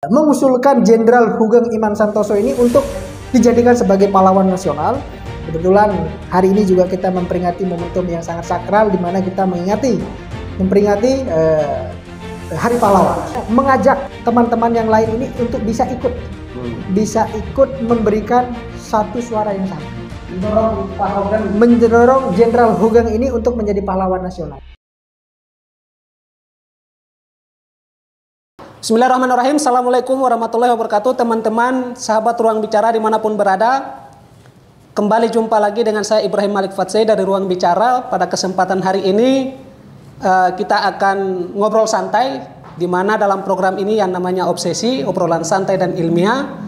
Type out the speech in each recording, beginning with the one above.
mengusulkan Jenderal Hugeng Iman Santoso ini untuk dijadikan sebagai pahlawan nasional. Kebetulan hari ini juga kita memperingati momentum yang sangat sakral di mana kita memperingati Hari Pahlawan. Mengajak teman-teman yang lain ini untuk bisa ikut memberikan satu suara yang sama. Mendorong Jenderal Hugeng ini untuk menjadi pahlawan nasional. Bismillahirrahmanirrahim. Assalamualaikum warahmatullahi wabarakatuh. Teman-teman, sahabat Ruang Bicara dimanapun berada, kembali jumpa lagi dengan saya Ibrahim Malik Fatsai dari Ruang Bicara. Pada kesempatan hari ini kita akan ngobrol santai, di mana dalam program ini yang namanya Obsesi, obrolan santai dan ilmiah.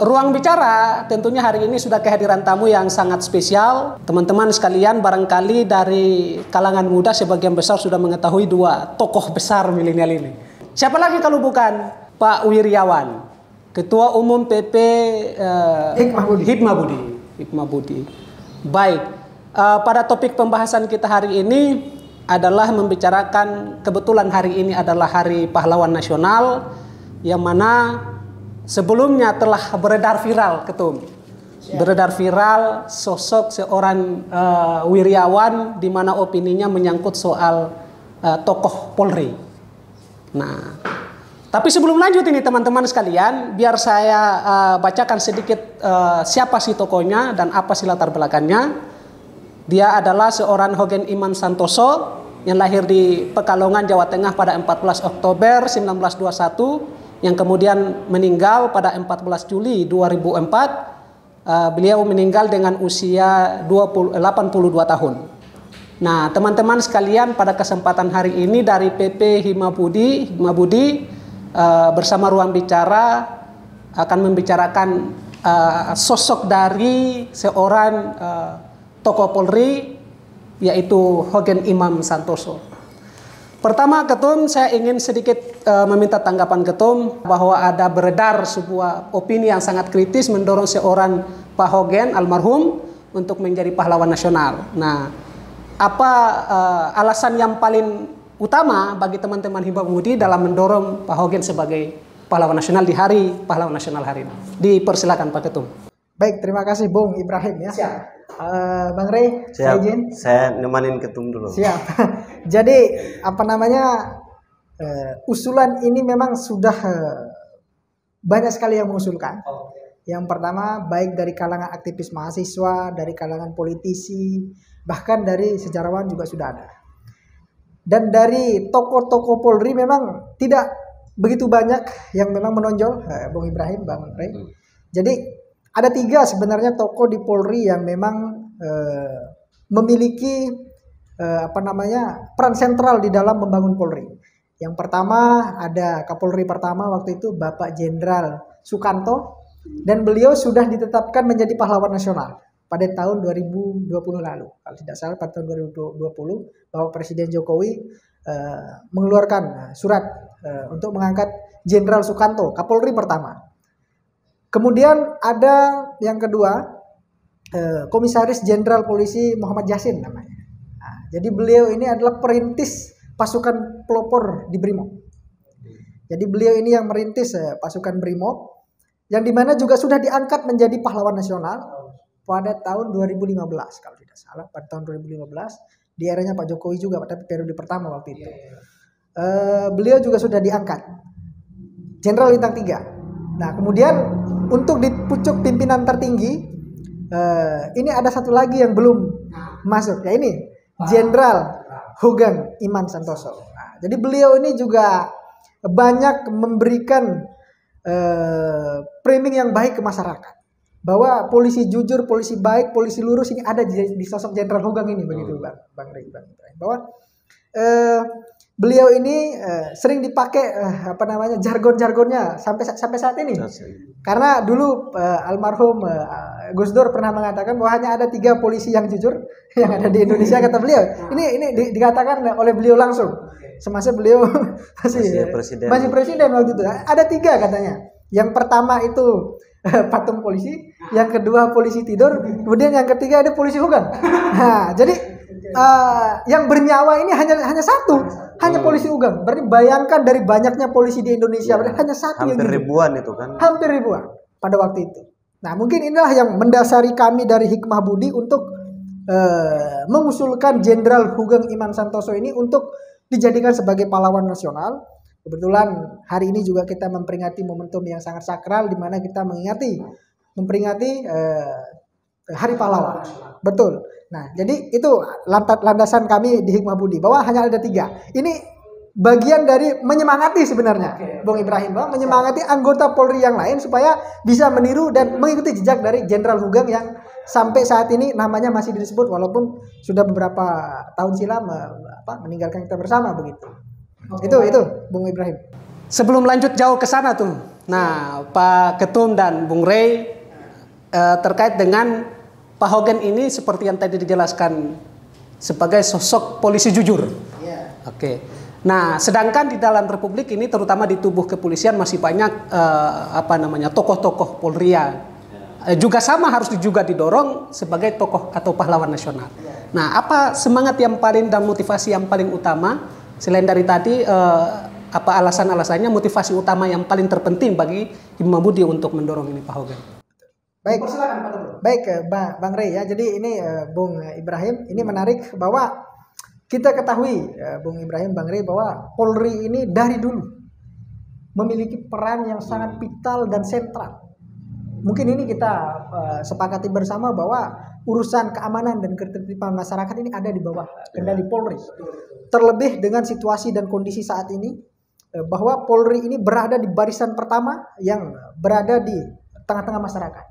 Ruang Bicara tentunya hari ini sudah kehadiran tamu yang sangat spesial. Teman-teman sekalian, barangkali dari kalangan muda sebagian besar sudah mengetahui dua tokoh besar milenial ini. Siapa lagi kalau bukan Pak Wiryawan, Ketua Umum PP Hikmah Budi. Baik, pada topik pembahasan kita hari ini adalah membicarakan, kebetulan hari ini adalah Hari Pahlawan Nasional, yang mana sebelumnya telah beredar viral, Ketum. Beredar viral sosok seorang Wiryawan, di mana opininya menyangkut soal tokoh Polri. Nah, tapi sebelum lanjut ini teman-teman sekalian, biar saya bacakan sedikit siapa sih tokohnya dan apa sih latar belakangnya. Dia adalah seorang Hugeng Iman Santoso yang lahir di Pekalongan, Jawa Tengah pada 14 Oktober 1921, yang kemudian meninggal pada 14 Juli 2004. Beliau meninggal dengan usia 82 tahun. Nah, teman-teman sekalian, pada kesempatan hari ini dari PP Hikmah Budi bersama Ruang Bicara akan membicarakan sosok dari seorang tokoh Polri, yaitu Hugeng Iman Santoso. Pertama, Ketum, saya ingin sedikit meminta tanggapan Ketum bahwa ada beredar sebuah opini yang sangat kritis mendorong seorang Pak Hugeng almarhum untuk menjadi pahlawan nasional. Nah, apa alasan yang paling utama bagi teman-teman Hikmah Budi dalam mendorong Pak Hugeng sebagai pahlawan nasional di Hari Pahlawan Nasional hari ini? Dipersilakan Pak Ketum. Baik, terima kasih Bung Ibrahim ya. Siap. Bang Rey, siap. Saya nemanin Ketum dulu. Siap. Jadi usulan ini memang sudah banyak sekali yang mengusulkan. Yang pertama, baik dari kalangan aktivis mahasiswa, dari kalangan politisi, bahkan dari sejarawan juga sudah ada. Dan dari tokoh-tokoh Polri memang tidak begitu banyak yang memang menonjol, Bung Ibrahim, Bang Rey. Jadi ada 3 sebenarnya tokoh di Polri yang memang memiliki peran sentral di dalam membangun Polri. Yang pertama ada Kapolri pertama waktu itu Bapak Jenderal Sukanto, dan beliau sudah ditetapkan menjadi pahlawan nasional pada tahun 2020 lalu. Kalau tidak salah pada tahun 2020 Bapak Presiden Jokowi mengeluarkan surat untuk mengangkat Jenderal Sukanto, Kapolri pertama. Kemudian ada yang kedua, Komisaris Jenderal Polisi Muhammad Yasin namanya. Nah, jadi beliau ini adalah perintis pasukan pelopor di Brimob. Jadi beliau ini yang merintis pasukan Brimob, yang dimana juga sudah diangkat menjadi pahlawan nasional pada tahun 2015 kalau tidak salah, pada tahun 2015 di eranya Pak Jokowi juga, pada periode pertama waktu itu. Beliau juga sudah diangkat Jenderal Bintang 3. Nah, kemudian untuk di pucuk pimpinan tertinggi, ini ada satu lagi yang belum masuk, ya ini Jenderal Hugeng Iman Santoso. Nah, jadi beliau ini juga banyak memberikan framing yang baik ke masyarakat, bahwa polisi jujur, polisi baik, polisi lurus ini ada di sosok Jenderal Hugeng ini, begitu Bang Rey, bahwa beliau ini sering dipakai jargon-jargonnya sampai saat ini. Karena dulu almarhum Gus Dur pernah mengatakan bahwa hanya ada 3 polisi yang jujur yang ada di Indonesia, kata beliau. Ini dikatakan oleh beliau langsung semasa beliau masih presiden waktu itu. Ada 3 katanya. Yang pertama itu patung polisi, yang kedua polisi tidur, kemudian yang ketiga ada polisi Hugeng. Nah, jadi yang bernyawa ini hanya satu, hanya polisi Ugeng. Berarti bayangkan dari banyaknya polisi di Indonesia, berarti hanya satu yang hampir ribuan itu kan. Hampir ribuan pada waktu itu. Nah, mungkin inilah yang mendasari kami dari Hikmah Budi untuk mengusulkan Jenderal Hugeng Iman Santoso ini untuk dijadikan sebagai pahlawan nasional. Kebetulan hari ini juga kita memperingati momentum yang sangat sakral di mana kita memperingati Hari Pahlawan. Betul. Nah, jadi itu landasan kami di Hikmah Budi bahwa hanya ada 3. Ini bagian dari menyemangati sebenarnya, Bung Ibrahim, bahwa menyemangati anggota Polri yang lain supaya bisa meniru dan mengikuti jejak dari Jenderal Hugeng yang sampai saat ini namanya masih disebut walaupun sudah beberapa tahun silam meninggalkan kita bersama begitu. Itu Bung Ibrahim. Sebelum lanjut jauh ke sana tuh. Nah, Pak Ketum dan Bung Rey terkait dengan Pak Hugeng ini seperti yang tadi dijelaskan sebagai sosok polisi jujur. Oke. Nah, sedangkan di dalam Republik ini terutama di tubuh kepolisian masih banyak tokoh-tokoh Polri juga sama harus juga didorong sebagai tokoh atau pahlawan nasional. Nah, apa semangat yang paling dan motivasi yang paling utama selain dari tadi apa alasan-alasannya, motivasi utama yang paling terpenting bagi Hikmah Budi untuk mendorong ini Pak Hugeng? Baik, Bang Rey ya. Jadi ini Bung Ibrahim, ini menarik bahwa kita ketahui Bung Ibrahim, Bang Rey, bahwa Polri ini dari dulu memiliki peran yang sangat vital dan sentral. Mungkin ini kita sepakati bersama bahwa urusan keamanan dan ketertiban masyarakat ini ada di bawah kendali Polri. Terlebih dengan situasi dan kondisi saat ini bahwa Polri ini berada di barisan pertama yang berada di tengah-tengah masyarakat.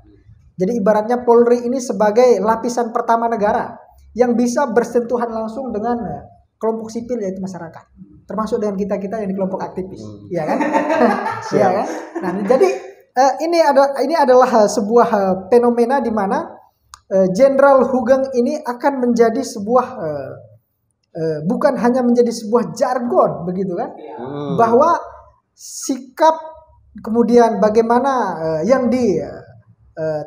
Jadi ibaratnya Polri ini sebagai lapisan pertama negara yang bisa bersentuhan langsung dengan kelompok sipil yaitu masyarakat, termasuk dengan kita-kita yang di kelompok aktivis, ya kan? Ya kan? Nah, jadi ini adalah sebuah fenomena di mana Jenderal Hugeng ini akan menjadi sebuah bukan hanya menjadi sebuah jargon begitu kan? Bahwa sikap kemudian bagaimana yang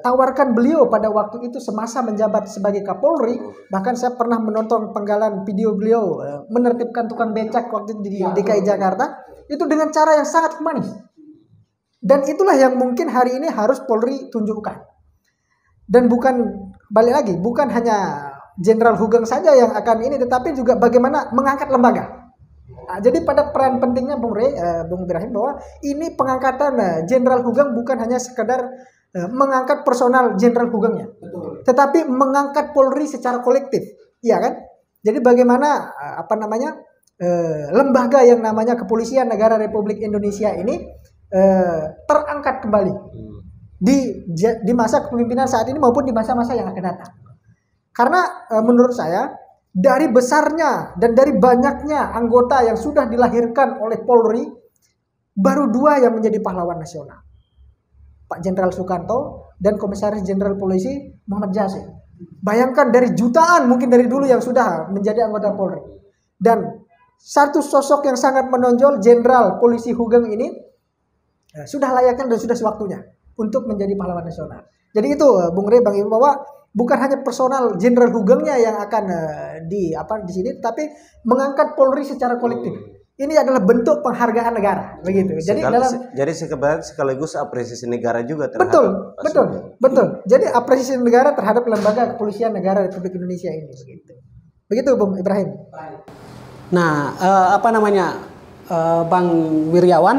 tawarkan beliau pada waktu itu semasa menjabat sebagai Kapolri. Bahkan saya pernah menonton penggalan video beliau menertibkan tukang becak waktu itu di DKI Jakarta, itu dengan cara yang sangat humanis. Dan itulah yang mungkin hari ini harus Polri tunjukkan. Dan bukan hanya Jenderal Hugeng saja yang akan ini, tetapi juga bagaimana mengangkat lembaga. Nah, jadi pada peran pentingnya Bung Ibrahim bahwa ini pengangkatan Jenderal Hugeng bukan hanya sekedar mengangkat personal Jenderal Hugengnya, tetapi mengangkat Polri secara kolektif, ya kan? Jadi bagaimana lembaga yang namanya Kepolisian Negara Republik Indonesia ini terangkat kembali di masa kepemimpinan saat ini maupun di masa-masa yang akan datang. Karena menurut saya dari besarnya dan dari banyaknya anggota yang sudah dilahirkan oleh Polri, baru 2 yang menjadi pahlawan nasional. Pak Jenderal Sukanto dan Komisaris Jenderal Polisi Muhammad Jasir. Bayangkan dari jutaan mungkin dari dulu yang sudah menjadi anggota Polri. Dan satu sosok yang sangat menonjol, Jenderal Polisi Hugeng ini sudah layaknya dan sudah sewaktunya untuk menjadi pahlawan nasional. Jadi itu Bung Rey, Bang Ibu, bahwa bukan hanya personal Jenderal Hugengnya yang akan di sini, tapi mengangkat Polri secara kolektif. Ini adalah bentuk penghargaan negara, begitu. Jadi sekaligus apresiasi negara juga terhadap betul. Jadi apresiasi negara terhadap lembaga Kepolisian Negara Republik Indonesia ini, begitu. Begitu, Bung Ibrahim. Nah, Bang Wiryawan,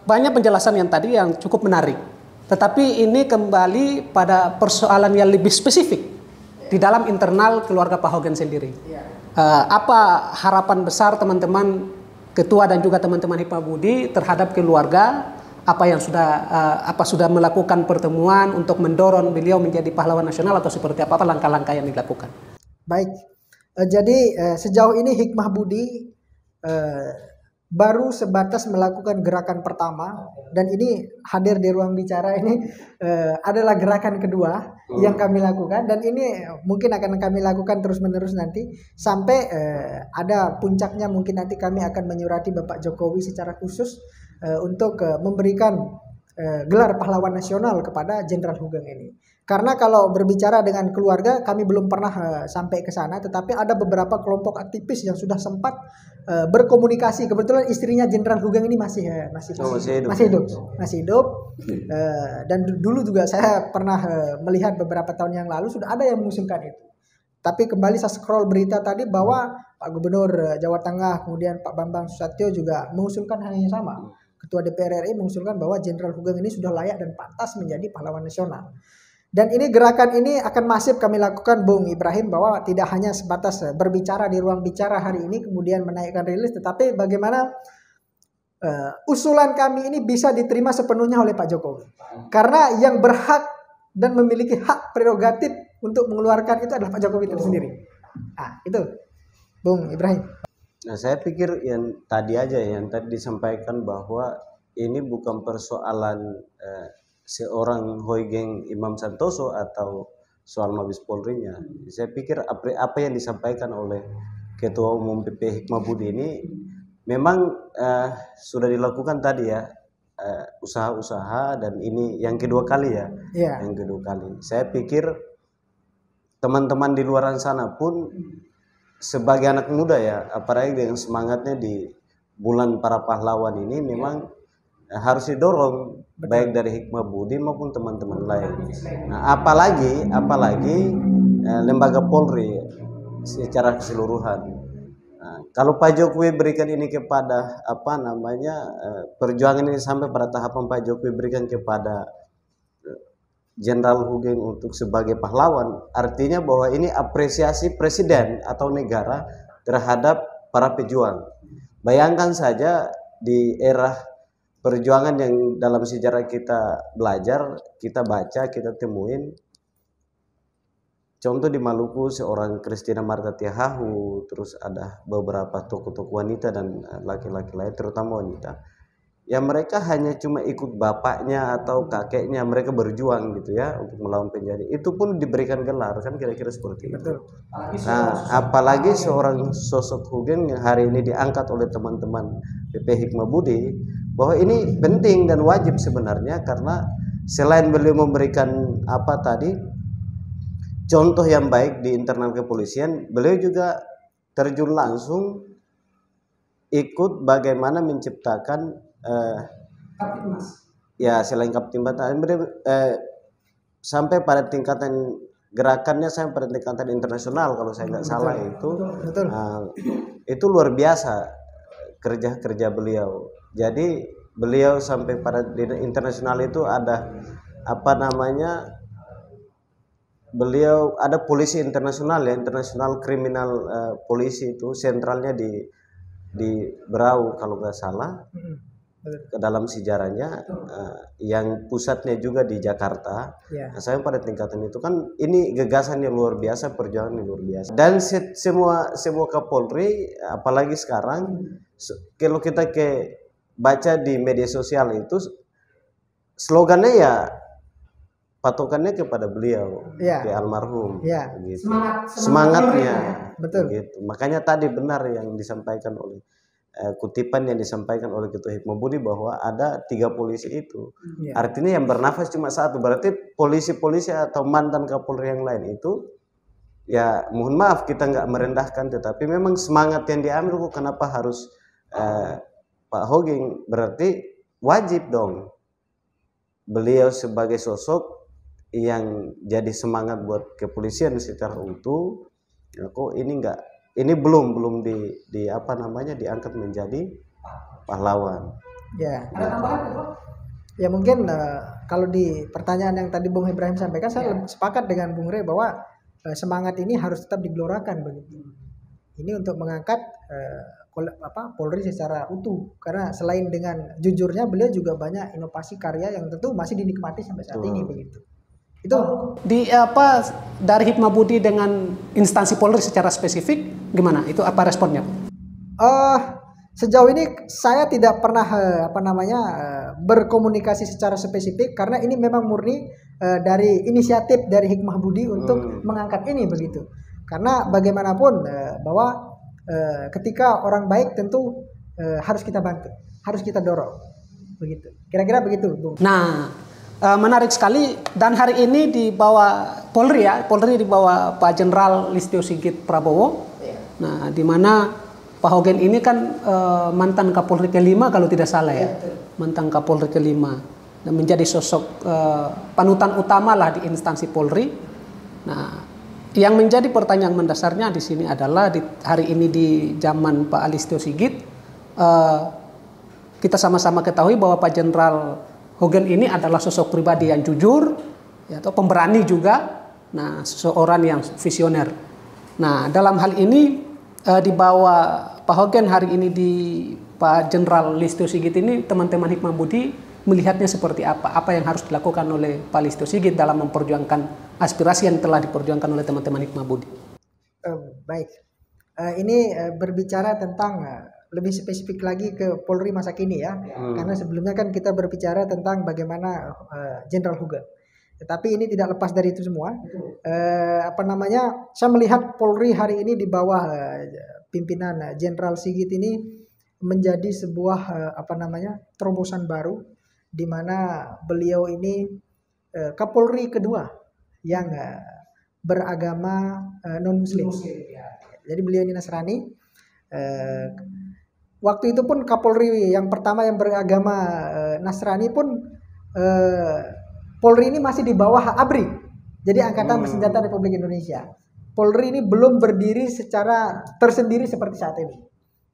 banyak penjelasan yang tadi yang cukup menarik. Tetapi ini kembali pada persoalan yang lebih spesifik di dalam internal keluarga Pak Hugeng sendiri. Apa harapan besar teman-teman ketua dan juga teman-teman Hikmah Budi terhadap keluarga? Apa yang sudah melakukan pertemuan untuk mendorong beliau menjadi pahlawan nasional atau seperti apa langkah-langkah yang dilakukan? Baik, jadi sejauh ini Hikmah Budi baru sebatas melakukan gerakan pertama, dan ini hadir di ruang bicara ini adalah gerakan kedua yang kami lakukan, dan ini mungkin akan kami lakukan terus-menerus nanti sampai ada puncaknya. Mungkin nanti kami akan menyurati Bapak Jokowi secara khusus untuk memberikan gelar pahlawan nasional kepada Jenderal Hugeng ini. Karena kalau berbicara dengan keluarga, kami belum pernah sampai ke sana, tetapi ada beberapa kelompok aktivis yang sudah sempat berkomunikasi. Kebetulan istrinya Jenderal Hugeng ini masih hidup. Dan dulu juga saya pernah melihat beberapa tahun yang lalu sudah ada yang mengusulkan itu. Tapi kembali saya scroll berita tadi bahwa Pak Gubernur Jawa Tengah, kemudian Pak Bambang Susatyo juga mengusulkan hal yang sama. Ketua DPR RI mengusulkan bahwa Jenderal Hugeng ini sudah layak dan pantas menjadi pahlawan nasional. Dan ini gerakan ini akan masif kami lakukan, Bung Ibrahim, bahwa tidak hanya sebatas berbicara di ruang bicara hari ini kemudian menaikkan rilis, tetapi bagaimana usulan kami ini bisa diterima sepenuhnya oleh Pak Jokowi. Karena yang berhak dan memiliki hak prerogatif untuk mengeluarkan itu adalah Pak Jokowi itu sendiri. Nah, itu Bung Ibrahim. Nah, saya pikir yang tadi disampaikan bahwa ini bukan persoalan seorang Hoygeng Imam Santoso atau soal Mabes Polri-nya. Saya pikir apa yang disampaikan oleh Ketua Umum PP Hikmah Budi ini memang sudah dilakukan tadi ya, usaha-usaha, dan ini yang kedua kali ya. Yang kedua kali. Saya pikir teman-teman di luar sana pun sebagai anak muda ya, apalagi dengan semangatnya di bulan para pahlawan ini memang harus didorong. Betul. Baik dari Hikmah Budi maupun teman-teman lain. Nah, apalagi lembaga Polri secara keseluruhan. Nah, kalau Pak Jokowi berikan ini kepada perjuangan ini sampai pada tahapan Pak Jokowi berikan kepada Jenderal Hugeng untuk sebagai pahlawan, artinya bahwa ini apresiasi presiden atau negara terhadap para pejuang. Bayangkan saja di era perjuangan yang dalam sejarah kita belajar, kita baca, kita temuin. Contoh di Maluku seorang Christina Marta Tiahahu, terus ada beberapa tokoh-tokoh wanita dan laki-laki lain, terutama wanita. Ya mereka hanya cuma ikut bapaknya atau kakeknya, mereka berjuang gitu ya untuk melawan penjajah. Itu pun diberikan gelar, kan kira-kira seperti itu. Nah, apalagi seorang sosok Hugeng yang hari ini diangkat oleh teman-teman PP Hikmah Budi, bahwa ini penting dan wajib sebenarnya, karena selain beliau memberikan contoh yang baik di internal kepolisian, beliau juga terjun langsung ikut bagaimana menciptakan selain Kaptimmas sampai pada tingkatan gerakannya sampai pada tingkatan internasional kalau saya nggak salah. Itu luar biasa kerja beliau. Jadi beliau sampai pada internasional itu ada beliau ada polisi internasional ya, internasional kriminal polisi, itu sentralnya di Berau kalau nggak salah. Ke dalam sejarahnya, yang pusatnya juga di Jakarta. Nah, saya pada tingkatan itu kan ini gagasan yang luar biasa, perjuangan yang luar biasa. Dan semua Kapolri, apalagi sekarang kalau kita baca di media sosial itu slogannya ya patokannya kepada beliau, ke almarhum, gitu. Semangatnya, betul. Gitu. Makanya tadi benar yang disampaikan oleh kutipan yang disampaikan oleh Ketua Hikmah Budi bahwa ada 3 polisi itu. Artinya yang bernafas cuma satu. Berarti polisi-polisi atau mantan Kapolri yang lain itu, ya mohon maaf kita nggak merendahkan, tetapi memang semangat yang diambil kok kenapa harus Pak Hugeng, berarti wajib dong beliau sebagai sosok yang jadi semangat buat kepolisian secara utuh. Ya, kok ini belum diangkat menjadi pahlawan. Ya. Ada tambahan? Ya mungkin kalau di pertanyaan yang tadi Bung Ibrahim sampaikan, saya sepakat dengan Bung Rey bahwa semangat ini harus tetap digelorakan begitu. Ini untuk mengangkat Polri secara utuh, karena selain dengan jujurnya beliau juga banyak inovasi karya yang tentu masih dinikmati sampai saat ini begitu. Itu dari Hikmah Budi dengan instansi Polri secara spesifik gimana? Itu apa responnya? Sejauh ini saya tidak pernah berkomunikasi secara spesifik, karena ini memang murni dari inisiatif dari Hikmah Budi untuk mengangkat ini begitu. Karena bagaimanapun bahwa ketika orang baik tentu harus kita bantu, harus kita dorong. begitu. Kira-kira begitu, Bung. Nah, menarik sekali, dan hari ini di bawah Polri ya, Polri di bawah Pak Jenderal Listio Sigit Prabowo. Nah, di mana Pak Hogen ini kan mantan Kapolri ke-5 kalau tidak salah ya, mantan Kapolri ke-5 dan menjadi sosok panutan utama lah di instansi Polri. Nah, yang menjadi pertanyaan mendasarnya di sini adalah hari ini di zaman Pak Listio Sigit, kita sama-sama ketahui bahwa Pak Jenderal Hogen ini adalah sosok pribadi yang jujur, ya, atau pemberani juga, nah seseorang yang visioner. Nah dalam hal ini di bawah Pak Hogen hari ini di Pak Jenderal Listio Sigit ini, teman-teman Hikmah Budi melihatnya seperti apa? Apa yang harus dilakukan oleh Pak Listio Sigit dalam memperjuangkan aspirasi yang telah diperjuangkan oleh teman-teman Hikmah Budi? Baik, ini berbicara tentang lebih spesifik lagi ke Polri masa kini ya, karena sebelumnya kan kita berbicara tentang bagaimana Jenderal Hogen. Tetapi ini tidak lepas dari itu semua. Saya melihat Polri hari ini di bawah pimpinan Jenderal Sigit ini menjadi sebuah terobosan baru, di mana beliau ini Kapolri kedua yang beragama non-Muslim. Jadi beliau ini Nasrani. Waktu itu pun Kapolri yang pertama yang beragama Nasrani pun Polri ini masih di bawah ABRI, jadi Angkatan Bersenjata Republik Indonesia. Polri ini belum berdiri secara tersendiri seperti saat ini.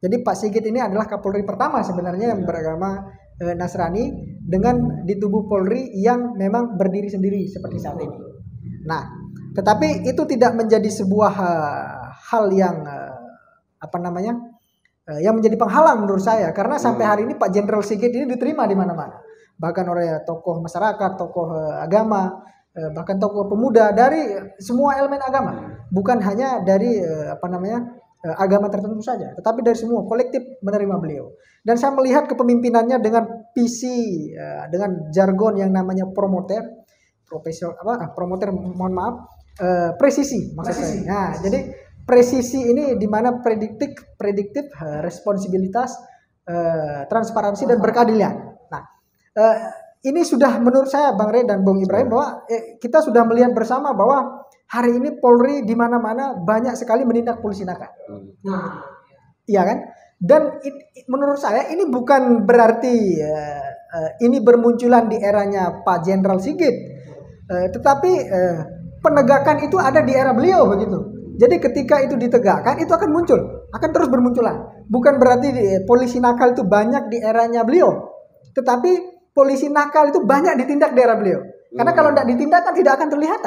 Jadi Pak Sigit ini adalah Kapolri pertama sebenarnya yang beragama Nasrani dengan di tubuh Polri yang memang berdiri sendiri seperti saat ini. Nah, tetapi itu tidak menjadi sebuah hal yang yang menjadi penghalang menurut saya, karena sampai hari ini Pak Jenderal Sigit ini diterima di mana-mana, bahkan oleh tokoh masyarakat, tokoh agama, bahkan tokoh pemuda dari semua elemen agama, bukan hanya dari agama tertentu saja, tetapi dari semua kolektif menerima beliau. Dan saya melihat kepemimpinannya dengan visi, dengan jargon yang namanya presisi maksud saya. Nah, jadi presisi ini di mana prediktif, responsibilitas, transparansi dan berkeadilan. Nah, ini sudah menurut saya Bang Rey dan Bung Ibrahim bahwa kita sudah melihat bersama bahwa hari ini Polri di mana-mana banyak sekali menindak polisi nakal. Nah, iya kan? Dan menurut saya ini bukan berarti ini bermunculan di eranya Pak Jenderal Sigit, tetapi penegakan itu ada di era beliau begitu. Jadi ketika itu ditegakkan, itu akan muncul, akan terus bermunculan. Bukan berarti polisi nakal itu banyak di eranya beliau, tetapi polisi nakal itu banyak ditindak di era beliau. Karena kalau tidak ditindak kan tidak akan terlihat,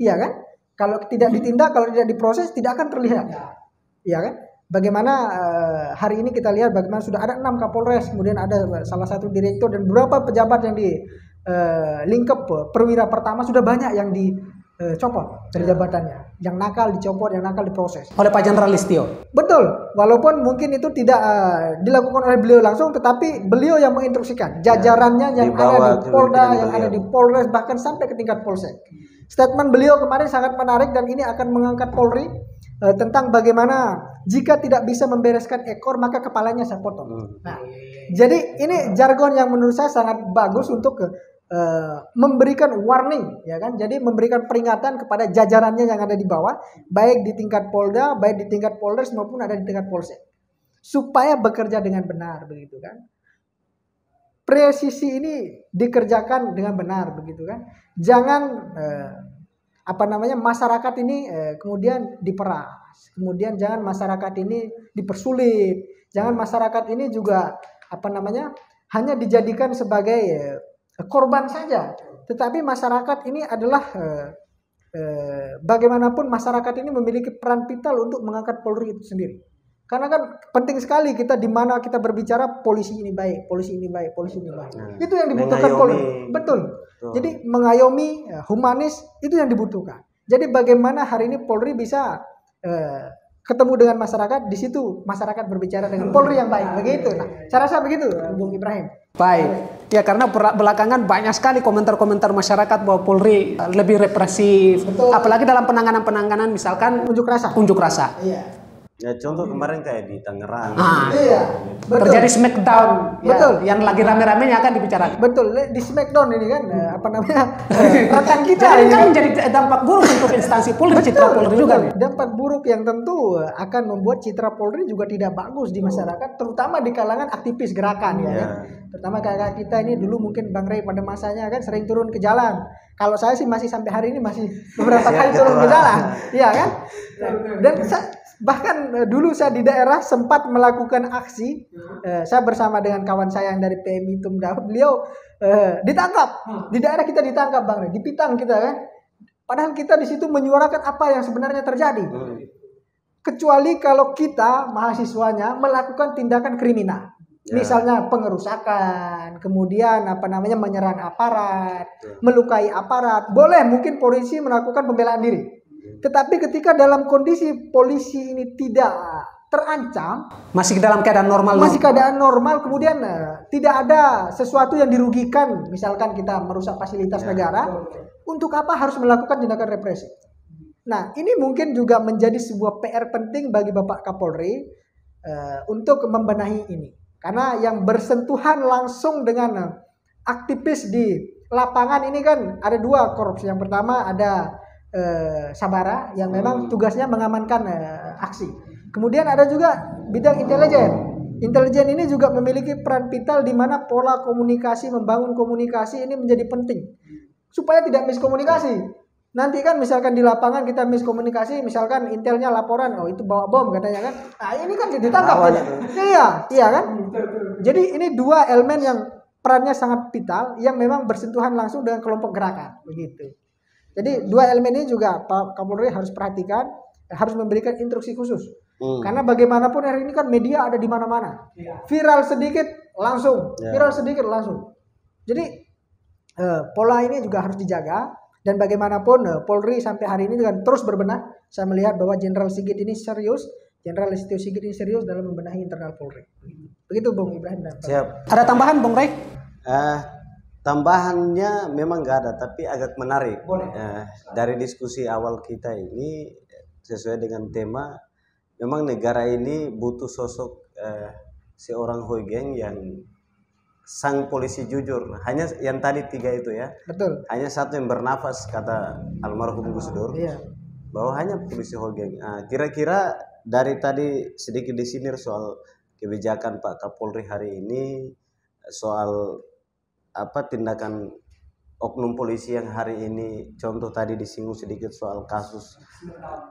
iya kan? Kalau tidak ditindak, kalau tidak diproses, tidak akan terlihat, iya kan? Bagaimana hari ini kita lihat bagaimana sudah ada 6 Kapolres, kemudian ada salah satu direktur dan beberapa pejabat yang di lingkup perwira pertama sudah banyak yang dicopot dari jabatannya, yang nakal dicopot, yang nakal diproses oleh Pak Jenderal Listio. Betul, walaupun mungkin itu tidak dilakukan oleh beliau langsung, tetapi beliau yang menginstruksikan jajarannya yang ada di Polda, yang ada di Polres, bahkan sampai ke tingkat Polsek. Statement beliau kemarin sangat menarik dan ini akan mengangkat Polri tentang bagaimana jika tidak bisa membereskan ekor maka kepalanya saya potong. Nah, jadi ini jargon yang menurut saya sangat bagus untuk memberikan warning, ya kan? Jadi memberikan peringatan kepada jajarannya yang ada di bawah, baik di tingkat Polda, baik di tingkat Polres maupun ada di tingkat Polsek, supaya bekerja dengan benar, begitu kan? Presisi ini dikerjakan dengan benar, begitu kan? Jangan masyarakat ini kemudian diperas, kemudian jangan masyarakat ini dipersulit, jangan masyarakat ini juga hanya dijadikan sebagai korban saja, tetapi masyarakat ini adalah bagaimanapun masyarakat ini memiliki peran vital untuk mengangkat Polri itu sendiri. Karena kan penting sekali kita di mana kita berbicara polisi ini baik, polisi ini baik, polisi ini baik. Itu yang dibutuhkan Polri. Betul. Jadi mengayomi, humanis itu yang dibutuhkan. Jadi bagaimana hari ini Polri bisa ketemu dengan masyarakat, di situ masyarakat berbicara dengan Polri yang baik, begitu. Nah, saya rasa begitu, Bung Ibrahim. Baik, ya karena belakangan banyak sekali komentar-komentar masyarakat bahwa Polri lebih represif, betul. Apalagi dalam penanganan misalkan unjuk rasa. Unjuk rasa. Iya. Ya contoh kemarin kayak di Tangerang. Iya, betul. Terjadi smackdown, Betul. yang lagi rame-ramenya akan dibicarakan. Betul, di Smackdown ini kan apa namanya rekan kita Jadi ini kan menjadi dampak buruk untuk instansi Polri, citra Polri juga. betul. Dampak buruk yang tentu akan membuat citra Polri juga tidak bagus di masyarakat, terutama di kalangan aktivis gerakan ya. Terutama kayak kita ini dulu mungkin Bang Rey pada masanya kan sering turun ke jalan. Kalau saya sih masih sampai hari ini masih beberapa kali turun ke jalan, iya kan? Dan bahkan dulu saya di daerah sempat melakukan aksi, saya bersama dengan kawan saya yang dari PMI Tumda, beliau ditangkap di daerah kita, ditangkap Bang Rey, dipitang kita kan. Padahal kita di situ menyuarakan apa yang sebenarnya terjadi. Kecuali kalau kita mahasiswanya melakukan tindakan kriminal. Misalnya pengerusakan, kemudian menyerang aparat, melukai aparat. Boleh mungkin polisi melakukan pembelaan diri. Tetapi ketika dalam kondisi polisi ini tidak terancam, masih dalam keadaan normal, kemudian tidak ada sesuatu yang dirugikan, misalkan kita merusak fasilitas negara, untuk apa harus melakukan tindakan represi? Nah, ini mungkin juga menjadi sebuah PR penting bagi Bapak Kapolri untuk membenahi ini. Karena yang bersentuhan langsung dengan aktivis di lapangan ini kan ada dua korps. Yang pertama ada Sabara yang memang tugasnya mengamankan aksi. Kemudian ada juga bidang intelijen. Intelijen ini juga memiliki peran vital di mana pola komunikasi, membangun komunikasi ini menjadi penting supaya tidak miskomunikasi. Nanti kan misalkan di lapangan kita miskomunikasi, misalkan intelnya laporan, oh itu bawa bom katanya kan. Nah, ini kan ditangkap. Iya kan? Jadi ini dua elemen yang perannya sangat vital yang memang bersentuhan langsung dengan kelompok gerakan begitu. Jadi dua elemen ini juga Pak Kapolri harus perhatikan, harus memberikan instruksi khusus. Karena bagaimanapun hari ini kan media ada di mana-mana. Viral sedikit langsung. Jadi pola ini juga harus dijaga. Dan bagaimanapun Polri sampai hari ini dengan terus berbenah. Saya melihat bahwa Jenderal Sigit ini serius, Jenderal Listio Sigit ini serius dalam membenahi internal Polri. Begitu Bung Ibrahim dan Pak. Siap. Ada tambahan Bung Rey? Tambahannya memang nggak ada, tapi agak menarik. Dari diskusi awal kita ini sesuai dengan tema, memang negara ini butuh sosok seorang Hoegeng yang sang polisi jujur. Hanya yang tadi 3 itu ya. Betul. Hanya satu yang bernafas, kata almarhum Gus Dur. Iya. Bahwa hanya polisi Hoegeng. Kira-kira dari tadi sedikit disinir soal kebijakan Pak Kapolri hari ini, soal tindakan oknum polisi yang hari ini, contoh tadi disinggung sedikit soal kasus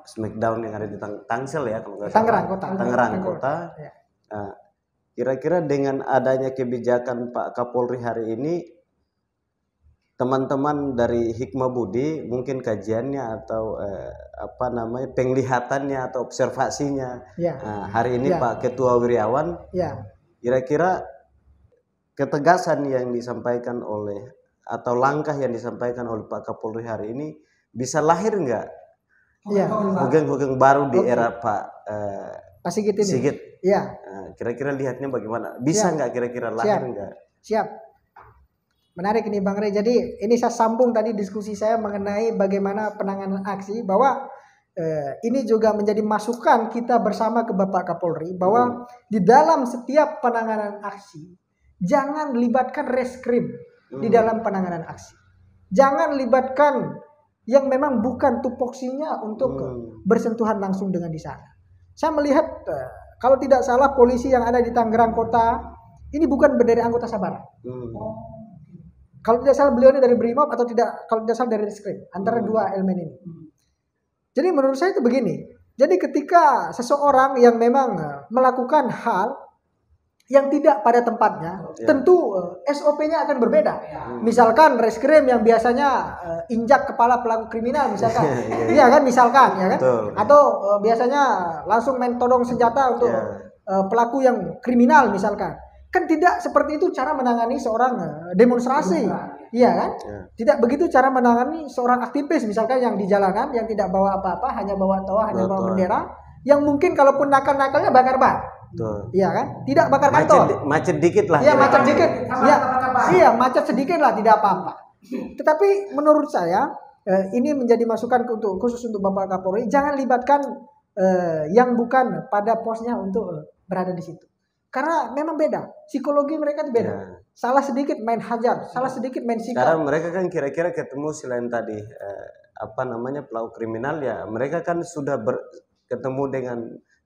Smackdown yang ada di Tangsel ya, kalau nggak salah. Tangerang Kota. Ya. Kira-kira dengan adanya kebijakan Pak Kapolri hari ini, teman-teman dari Hikmah Budi mungkin kajiannya atau penglihatannya atau observasinya hari ini Pak Ketua Wirawan, kira-kira ketegasan yang disampaikan oleh atau langkah yang disampaikan oleh Pak Kapolri hari ini bisa lahir nggak Hoegeng baru di era Pak Sigit ini? Sigit. Iya. Kira-kira lihatnya bagaimana? Bisa nggak kira-kira lahir nggak? Siap. Menarik ini Bang Rey. Jadi ini saya sambung tadi diskusi saya mengenai bagaimana penanganan aksi, bahwa ini juga menjadi masukan kita bersama ke Bapak Kapolri bahwa di dalam setiap penanganan aksi jangan libatkan reskrim di dalam penanganan aksi. Jangan libatkan yang memang bukan tupoksinya untuk bersentuhan langsung dengan di sana. Saya melihat kalau tidak salah polisi yang ada di Tangerang Kota ini bukan dari anggota Sabara. Kalau tidak salah beliau ini dari Brimob atau kalau tidak salah dari Reskrim, antara dua elemen ini. Jadi menurut saya itu begini. Jadi ketika seseorang yang memang melakukan hal yang tidak pada tempatnya, tentu SOP-nya akan berbeda. Misalkan reskrim yang biasanya injak kepala pelaku kriminal misalkan. Iya kan, misalkan ya kan? Atau biasanya langsung main todong senjata untuk pelaku yang kriminal misalkan. Kan tidak seperti itu cara menangani seorang demonstrasi. Iya kan? Tidak begitu cara menangani seorang aktivis misalkan yang di jalanan yang tidak bawa apa-apa, hanya bawa toa, hanya bawa bendera, yang mungkin kalaupun nakal-nakalnya bakar ban. Iya kan? Tidak bakar kantor. Macet dikit lah. Iya, macet dikit. Iya, macet sedikit lah, tidak apa-apa. Tetapi menurut saya ini menjadi masukan khusus untuk Bapak Kapolri, jangan libatkan yang bukan pada posnya untuk berada di situ. Karena memang beda, psikologi mereka itu beda. Ya. Salah sedikit main hajar, salah sedikit main sikap. Sekarang mereka kan kira-kira ketemu selain tadi pelaku kriminal ya, mereka kan sudah ketemu dengan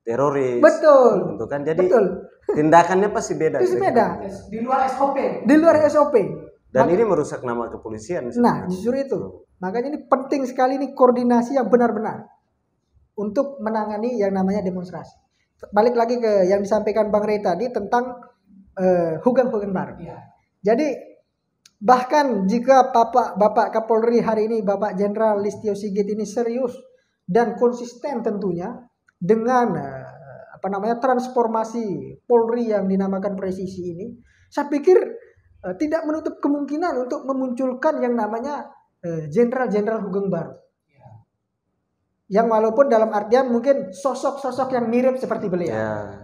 teroris. Betul. Gitu kan. Jadi betul. tindakannya pasti beda. Pasti beda. Di luar SOP. Di luar SOP. Dan ini merusak nama kepolisian. Nah, justru itu. Makanya ini penting sekali nih koordinasi yang benar-benar untuk menangani yang namanya demonstrasi. Balik lagi ke yang disampaikan Bang Rey tadi tentang Hugeng baru. Ya. Jadi bahkan jika Bapak Kapolri hari ini Bapak Jenderal Listio Sigit ini serius dan konsisten tentunya dengan transformasi Polri yang dinamakan presisi ini, saya pikir tidak menutup kemungkinan untuk memunculkan yang namanya jenderal-jenderal Hugeng baru. Yang walaupun dalam artian mungkin sosok-sosok yang mirip seperti beliau.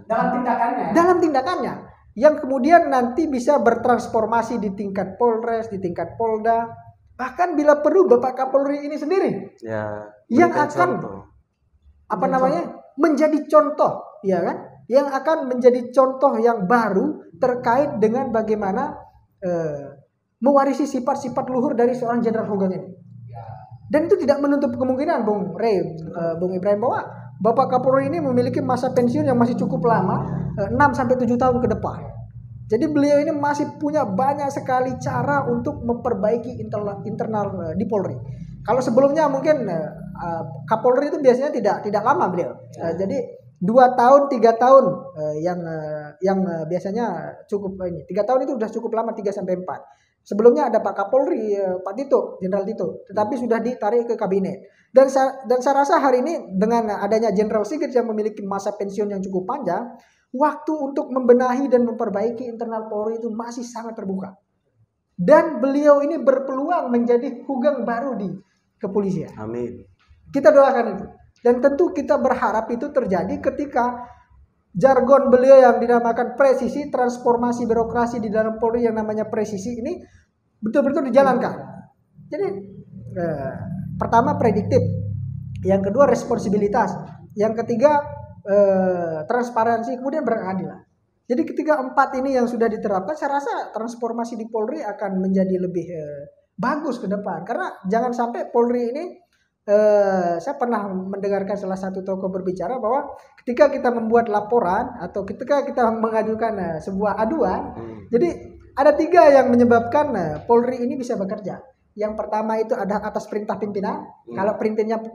Dalam tindakannya. Yang kemudian nanti bisa bertransformasi di tingkat Polres, di tingkat Polda. Bahkan bila perlu Bapak Kapolri ini sendiri. Yang akan menjadi contoh. Ya kan? Yang akan menjadi contoh yang baru terkait dengan bagaimana mewarisi sifat-sifat luhur dari seorang Jenderal Hugeng ini. Dan itu tidak menutup kemungkinan Bung Rey, Bung Ibrahim, bahwa Bapak Kapolri ini memiliki masa pensiun yang masih cukup lama, 6-7 tahun ke depan. Jadi beliau ini masih punya banyak sekali cara untuk memperbaiki internal di Polri. Kalau sebelumnya mungkin Kapolri itu biasanya tidak lama beliau. Jadi 2 tahun, 3 tahun yang biasanya cukup ini. 3 tahun itu sudah cukup lama, 3-4. Sebelumnya ada Pak Kapolri, Pak Tito, Jenderal Tito, tetapi sudah ditarik ke kabinet. Dan saya rasa hari ini dengan adanya Jenderal Sigit yang memiliki masa pensiun yang cukup panjang, waktu untuk membenahi dan memperbaiki internal Polri itu masih sangat terbuka. Dan beliau ini berpeluang menjadi Hugeng baru di kepolisian. Amin. Kita doakan itu. Dan tentu kita berharap itu terjadi ketika jargon beliau yang dinamakan presisi, transformasi birokrasi di dalam Polri yang namanya presisi ini betul-betul dijalankan. Jadi pertama prediktif, yang kedua responsibilitas, yang ketiga transparansi, kemudian berkeadilan. Jadi ketiga 4 ini yang sudah diterapkan, saya rasa transformasi di Polri akan menjadi lebih bagus ke depan. Karena jangan sampai Polri ini saya pernah mendengarkan salah satu tokoh berbicara bahwa ketika kita membuat laporan atau ketika kita mengajukan sebuah aduan, jadi ada 3 yang menyebabkan Polri ini bisa bekerja. Yang pertama itu ada atas perintah pimpinan. Kalau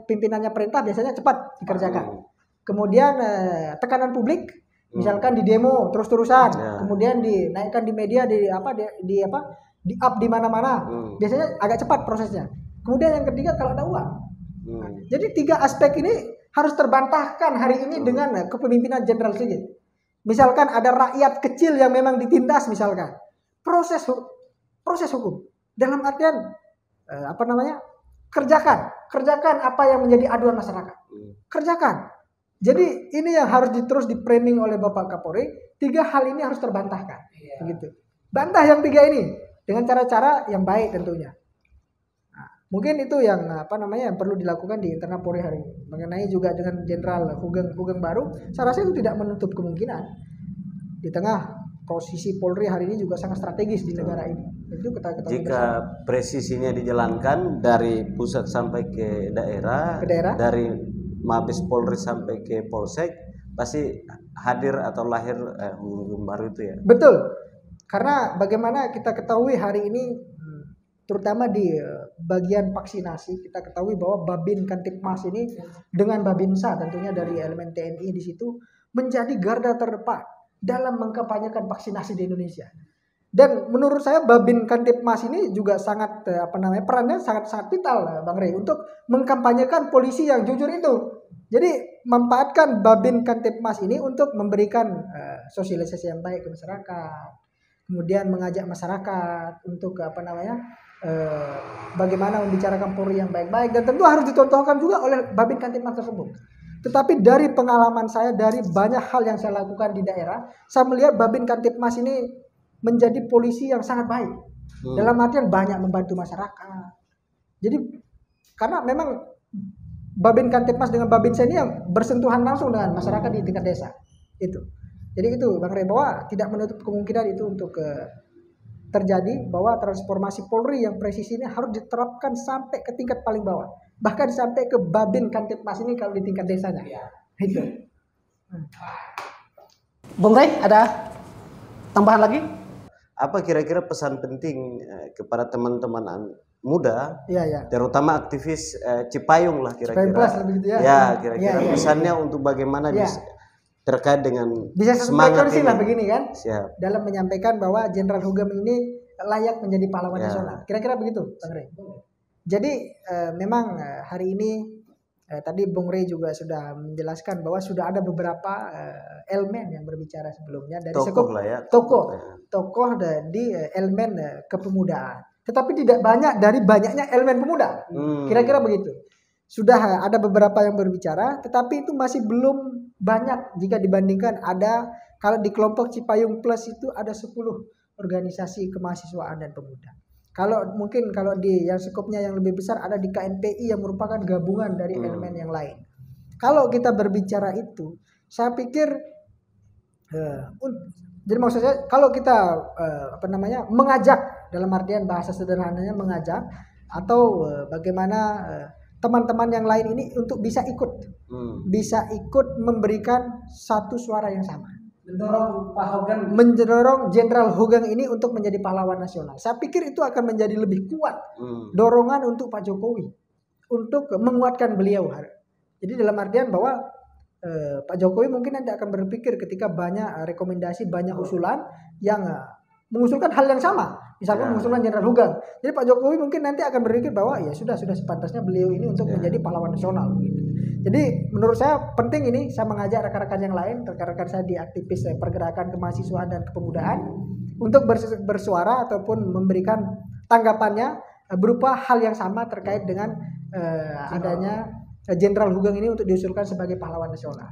pimpinannya perintah biasanya cepat dikerjakan. Kemudian tekanan publik, misalkan di demo terus-terusan, kemudian dinaikkan di media, di up di mana-mana, biasanya agak cepat prosesnya. Kemudian yang ketiga kalau ada uang. Jadi 3 aspek ini harus terbantahkan hari ini dengan kepemimpinan Jenderal Sigit. Misalkan ada rakyat kecil yang memang ditindas, misalkan proses hukum dalam artian kerjakan apa yang menjadi aduan masyarakat, kerjakan. Jadi ini yang harus terus di framing oleh Bapak Kapolri. 3 hal ini harus terbantahkan, begitu. Bantah yang 3 ini dengan cara-cara yang baik tentunya. Mungkin itu yang yang perlu dilakukan di internal Polri hari ini. Mengenai juga dengan Jenderal Hugeng baru, saya rasa itu tidak menutup kemungkinan. Di tengah posisi Polri hari ini juga sangat strategis di negara ini. Itu kita ketahui jika bersama. Presisinya dijalankan dari pusat sampai ke daerah, dari Mabes Polri sampai ke Polsek, pasti hadir atau lahir Hugeng baru itu ya. Betul. Karena bagaimana kita ketahui hari ini, terutama di bagian vaksinasi, kita ketahui bahwa Babin Kantipmas ini dengan Babinsa tentunya dari elemen TNI di situ menjadi garda terdepan dalam mengkampanyekan vaksinasi di Indonesia. Dan menurut saya Babin Kantipmas ini juga sangat perannya sangat vital, Bang Rey, untuk mengkampanyekan polisi yang jujur itu. Jadi memanfaatkan Babin Kantipmas ini untuk memberikan sosialisasi yang baik ke masyarakat, kemudian mengajak masyarakat untuk bagaimana membicarakan Polri yang baik-baik, dan tentu harus dicontohkan juga oleh Babin Kantipmas tersebut. Tetapi dari pengalaman saya, dari banyak hal yang saya lakukan di daerah, saya melihat Babin Kantipmas ini menjadi polisi yang sangat baik. Dalam artian banyak membantu masyarakat. Jadi karena memang Babin Kantipmas dengan Babinsa ini yang bersentuhan langsung dengan masyarakat di tingkat desa. Itu. Jadi itu Bang Rey, bahwa tidak menutup kemungkinan itu untuk terjadi, bahwa transformasi Polri yang presisi ini harus diterapkan sampai ke tingkat paling bawah. Bahkan sampai ke Babin Kantipmas ini kalau di tingkat desanya. Itu. Bung Rey, ada tambahan lagi? Apa kira-kira pesan penting kepada teman-teman muda, Iya. terutama aktivis Cipayung lah kira-kira. Cipayung Plus lebih gitu ya. Ya, kira-kira Iya. pesannya untuk bagaimana bisa terkait dengan Bisa semangat sih ini. lah begini kan. Siap. Dalam menyampaikan bahwa Jenderal Hugeng ini layak menjadi pahlawan nasional. Kira-kira begitu, Bang Rey. Jadi memang hari ini tadi Bung Rey juga sudah menjelaskan bahwa sudah ada beberapa elemen yang berbicara sebelumnya dari tokoh dari elemen kepemudaan. Tetapi tidak banyak dari banyaknya elemen pemuda. Kira-kira begitu. Sudah ada beberapa yang berbicara, tetapi itu masih belum banyak jika dibandingkan kalau di kelompok Cipayung Plus itu ada 10 organisasi kemahasiswaan dan pemuda. Kalau di yang skopnya yang lebih besar ada di KNPI yang merupakan gabungan dari elemen yang lain. Kalau kita berbicara itu, saya pikir jadi maksud saya kalau kita mengajak, dalam artian bahasa sederhananya mengajak, atau bagaimana teman-teman yang lain ini untuk bisa ikut memberikan satu suara yang sama, mendorong Jenderal Hugeng ini untuk menjadi pahlawan nasional. Saya pikir itu akan menjadi lebih kuat dorongan untuk Pak Jokowi untuk menguatkan beliau. Jadi dalam artian bahwa Pak Jokowi mungkin nanti akan berpikir ketika banyak rekomendasi, banyak usulan yang mengusulkan hal yang sama, misalnya mengusulkan Jenderal Hugeng. Jadi Pak Jokowi mungkin nanti akan berpikir bahwa ya sudah sepantasnya beliau ini untuk menjadi pahlawan nasional. Gitu. Jadi menurut saya penting ini, saya mengajak rekan-rekan yang lain, rekan-rekan saya di aktivis pergerakan kemahasiswaan dan kepemudaan untuk bersuara ataupun memberikan tanggapannya berupa hal yang sama terkait dengan adanya Jenderal Hugeng ini untuk diusulkan sebagai pahlawan nasional.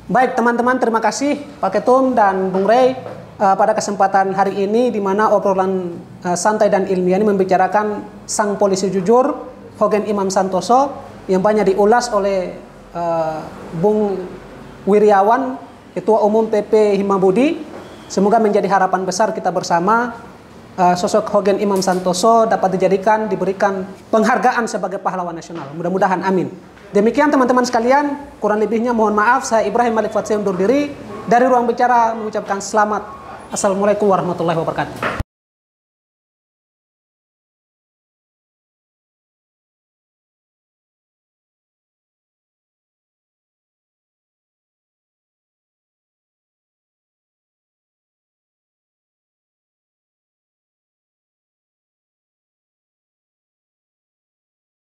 Baik teman-teman, terima kasih Pak Ketum dan Bung Rey pada kesempatan hari ini di mana obrolan santai dan ilmiah ini membicarakan sang polisi jujur Hogen Imam Santoso yang banyak diulas oleh Bung Wiryawan, Ketua Umum PP Himabudi. Semoga menjadi harapan besar kita bersama sosok Hogen Imam Santoso dapat diberikan penghargaan sebagai pahlawan nasional. Mudah-mudahan, amin. Demikian teman-teman sekalian, kurang lebihnya mohon maaf. Saya Ibrahim Malik Fatsih undur diri dari Ruang Bicara mengucapkan selamat. Assalamualaikum warahmatullahi wabarakatuh.